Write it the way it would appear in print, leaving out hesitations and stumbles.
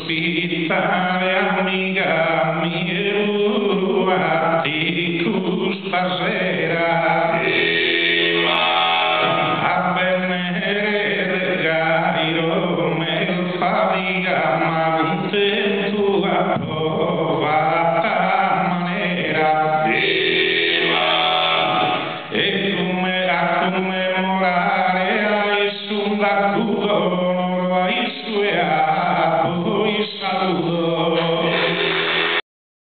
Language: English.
Ospitare amica mia, ti stasera a benere Gairo me fatica ma te tua provata maniera e come a commemorare hai sulla